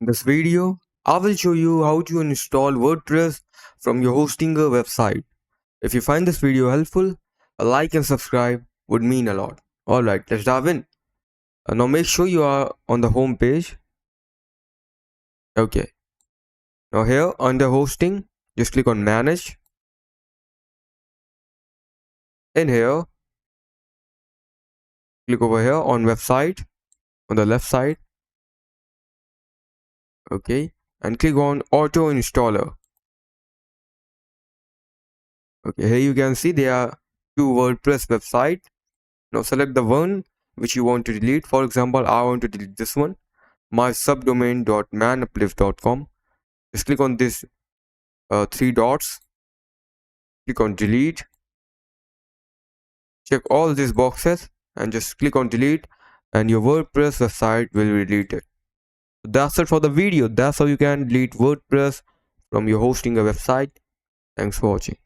In this video, I will show you how to install WordPress from your hosting website. If you find this video helpful, a like and subscribe would mean a lot. Alright, let's dive in. Now make sure you are on the home page. Okay. Now here under hosting, just click on manage. In here, click over here on website on the left side. Okay. And click on auto installer. Okay, here you can see there are two WordPress websites. Now select the one which you want to delete. For example, I want to delete this one, my subdomain.manuplift.com. Just click on this three dots, click on delete, check all these boxes and just click on delete and your WordPress website will be deleted. That's it for the video. That's how you can delete WordPress from your hosting a website. Thanks for watching.